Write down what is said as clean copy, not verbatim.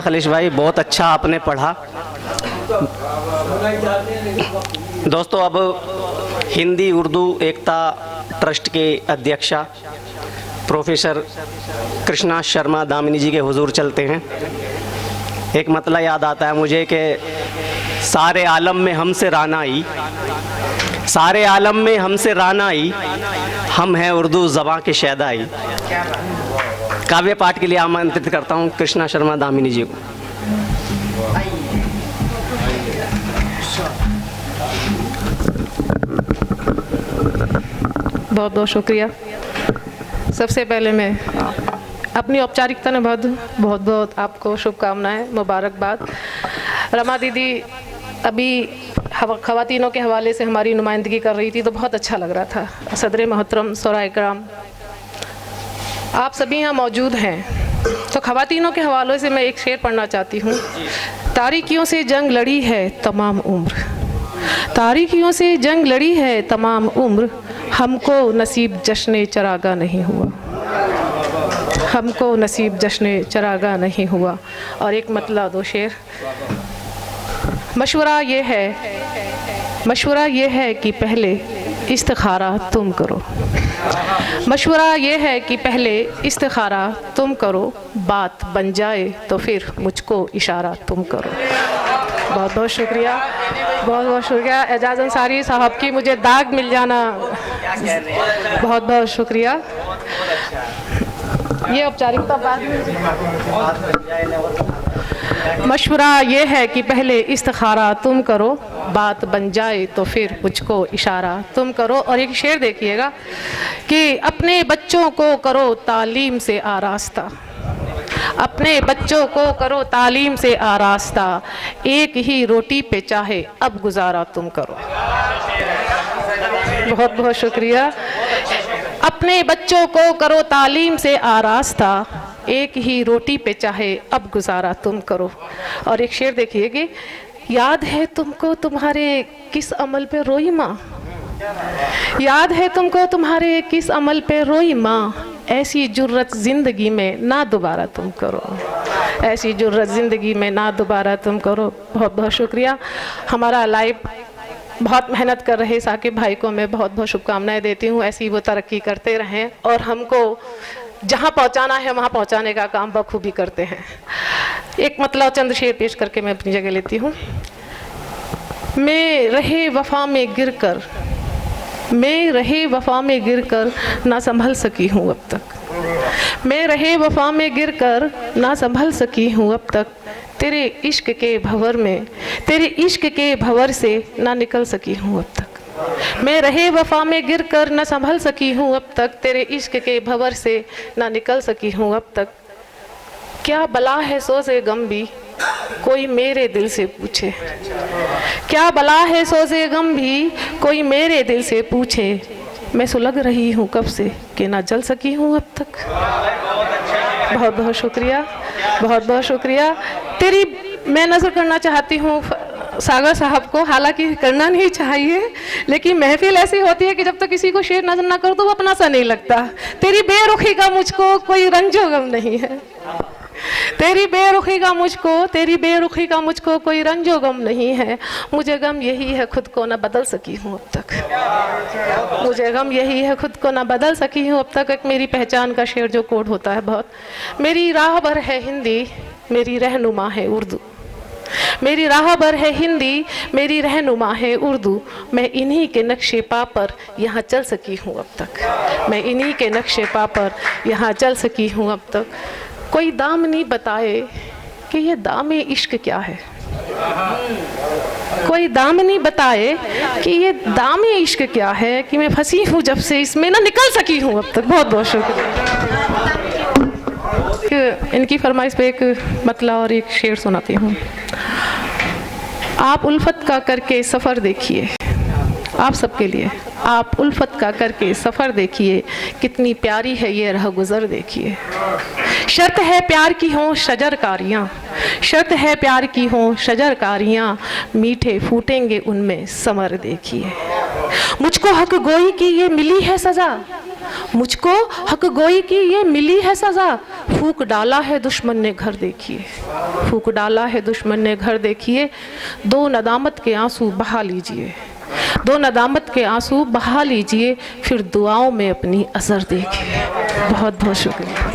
खलीश भाई, बहुत अच्छा आपने पढ़ा। दोस्तों, अब हिंदी उर्दू एकता ट्रस्ट के अध्यक्षा प्रोफेसर कृष्णा शर्मा दामिनी जी के हुजूर चलते हैं। एक मतला याद आता है मुझे कि सारे आलम में हमसे रानाई, सारे आलम में हमसे रानाई, हम हैं उर्दू ज़बां के शैदाई। काव्य पाठ के लिए आमंत्रित करता हूँ कृष्णा शर्मा दामिनी जी को। बहुत बहुत शुक्रिया। सबसे पहले मैं अपनी औपचारिकता ने बहुत बहुत आपको शुभकामनाएं, मुबारकबाद। रमा दीदी अभी ख़वातीनों के हवाले से हमारी नुमाइंदगी कर रही थी तो बहुत अच्छा लग रहा था। सदर मोहतरम सौराए कराम, आप सभी यहाँ मौजूद हैं, तो ख़वातीनों के हवाले से मैं एक शेर पढ़ना चाहती हूँ। तारीकियों से जंग लड़ी है तमाम उम्र, तारीकियों से जंग लड़ी है तमाम उम्र, हमको नसीब जश्न चरागा नहीं हुआ, हमको नसीब जश्न चरागा नहीं हुआ। और एक मतला दो शेर। मशवरा ये है कि पहले इस्तिखारा तुम करो, मशवरा ये है कि पहले इस्तिखारा तुम करो, बात बन जाए तो फिर मुझको इशारा तुम करो। बहुत बहुत शुक्रिया, बहुत बहुत शुक्रिया। एजाज अंसारी साहब की मुझे दाग मिल जाना, बहुत बहुत शुक्रिया। ये औपचारिकता बाद में। मशवरा ये है कि पहले इस्तिखारा तुम करो, बात बन जाए तो फिर मुझको इशारा तुम करो। और एक शेर देखिएगा कि अपने बच्चों को करो तालीम से आरास्ता, अपने बच्चों को करो तालीम से आरास्ता, एक ही रोटी पे चाहे अब गुजारा तुम करो। बहुत बहुत शुक्रिया। अपने बच्चों को करो तालीम से आरास्ता, एक ही रोटी पे चाहे अब गुजारा तुम करो। और एक शेर देखिए कि याद है तुमको तुम्हारे किस अमल पे रोई माँ, याद है तुमको तुम्हारे किस अमल पे रोई माँ, ऐसी जुर्रत ज़िंदगी में ना दोबारा तुम करो, ऐसी जुर्रत ज़िंदगी में ना दोबारा तुम करो। बहुत बहुत शुक्रिया। हमारा लाइव बहुत मेहनत कर रहे साकिब भाई को मैं बहुत बहुत शुभकामनाएं देती हूँ। ऐसी वो तरक्की करते रहें और हमको जहाँ पहुँचाना है वहाँ पहुँचाने का काम बखूबी करते हैं। एक मतलब चंद शेर पेश करके मैं अपनी जगह लेती हूँ। मैं रहे वफा में गिर कर, मैं रहे वफा में गिर कर ना संभल सकी हूँ अब तक, मैं रहे वफा में गिर कर ना संभल सकी हूँ अब तक, तेरे इश्क के भंवर में, तेरे इश्क के भंवर से ना निकल सकी हूँ अब तक, मैं रहे वफा में गिर कर ना संभल सकी हूँ अब तक, तेरे इश्क के भंवर से ना निकल सकी हूँ अब तक। क्या बला है सोज़े गम भी कोई मेरे दिल से पूछे, क्या बला है सोज़े गम भी कोई मेरे दिल से पूछे, मैं सुलग रही हूँ कब से कि ना जल सकी हूँ अब तक। बहुत बहुत शुक्रिया, बहुत बहुत शुक्रिया। तेरी मैं नज़र करना चाहती हूँ सागर साहब को, हालांकि करना नहीं चाहिए, लेकिन महफिल ऐसी होती है कि जब तक किसी को शेर नजर ना करो तो वो अपना सा नहीं लगता। तेरी बेरुखी का मुझको कोई रंजो गम नहीं है, तेरी बेरुखी का मुझको, तेरी बेरुखी का मुझको कोई रंजो गम नहीं है, मुझे गम यही है खुद को ना बदल सकी हूँ अब तक, मुझे गम यही है खुद को ना बदल सकी हूँ अब तक। एक मेरी पहचान का शेर जो कोड होता है बहुत, मेरी राह भर है हिंदी मेरी रहनुमा है उर्दू, मेरी राह भर है हिंदी मेरी रहनुमा है उर्दू, मैं इन्हीं के नक्शे पा पर यहाँ चल सकी हूँ अब तक, मैं इन्हीं के नक्शे पा पर यहाँ चल सकी हूँ अब तक। कोई दामनी बताए कि ये दामे इश्क क्या है, कोई दामनी बताए कि ये दामे इश्क क्या है, कि मैं फंसी हूँ जब से इसमें ना निकल सकी हूँ अब तक। बहुत बहुत शुक्रिया। इनकी फरमाइश पे एक मतला और एक शेर सुनाती हूँ। आप उल्फत का करके सफ़र देखिए, आप सबके लिए, आप उल्फत का करके सफ़र देखिए, कितनी प्यारी है ये राह गुज़र देखिए। शर्त है प्यार की हों शजरकारियाँ, शर्त है प्यार की हों शजरकारियाँ, मीठे फूटेंगे उनमें समर देखिए। मुझको हक गोई की ये मिली है सज़ा, मुझको हक गोई की ये मिली है सज़ा, फूक डाला है दुश्मन ने घर देखिए, फूक डाला है दुश्मन ने घर देखिए। दो नदामत के आंसू बहा लीजिए, दो नदामत के आंसू बहा लीजिए, फिर दुआओं में अपनी असर देखिए। बहुत बहुत शुक्रिया।